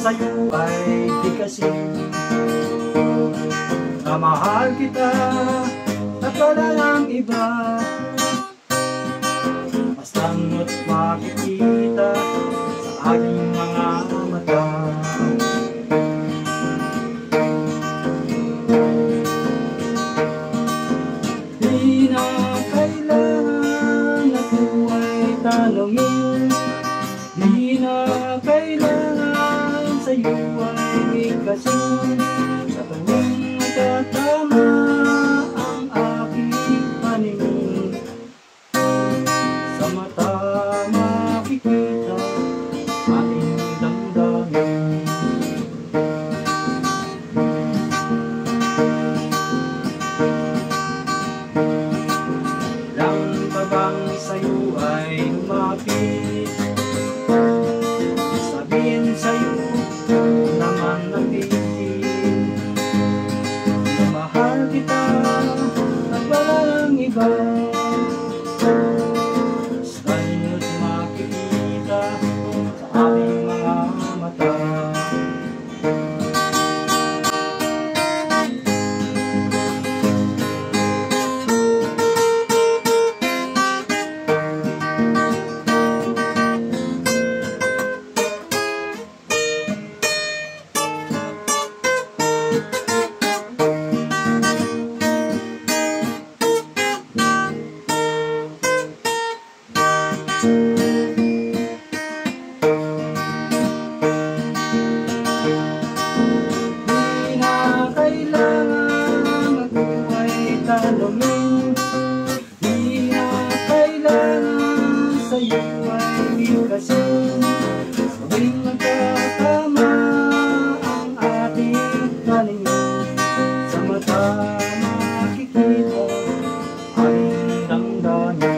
sa'yo ay di kasi na mahal kita at wala nang iba. Basta't makikita sa aking mga mata. Di na kailangan ako ay tanongin, di na kailangan sa'yo ay bigkasin. Sa tuwing magkatama ang aking paningin, sa mata makikita ating damdamin. Lang pa bang sa'yo ay lumapit, sabihin sa'yo naman ang titin na mahal kita at walang iba. Basta't makikita sa ating mga mata. Di na kailangan ako ay tanongin, di na kailangan sa'yo ay bigkasin. Sa tuwing magkatama ang ating paningin, sa mata makikita ating damdamin.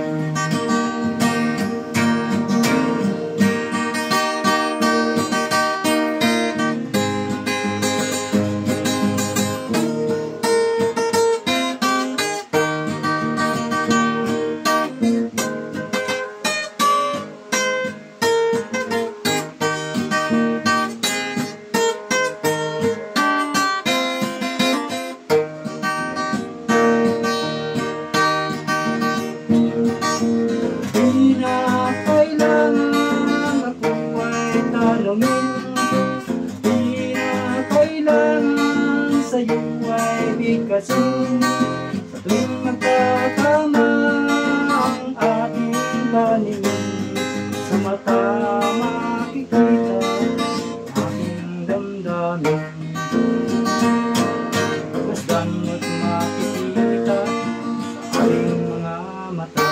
Di na kailangan ako ay tanongin, di na kailangan sa'yo ay bigkasin. Sa tuwing magkatama ang ating paningin, sa mata makikita aking damdamin. Basta't makikita sa ating mga mata.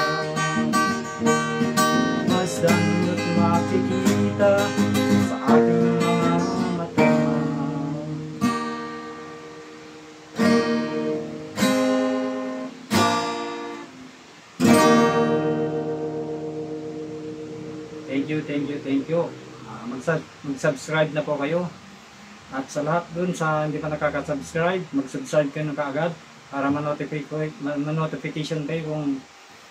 Basta't makikita sa ating mga mata. Thank you. Mag-subscribe na po kayo. At sa lahat dun sa hindi pa nakaka-subscribe, mag-subscribe kayo na kaagad para ma-notification kayo kung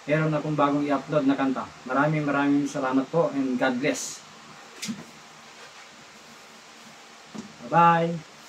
meron akong bagong i-upload na kanta. Maraming salamat po and God bless. Bye-bye!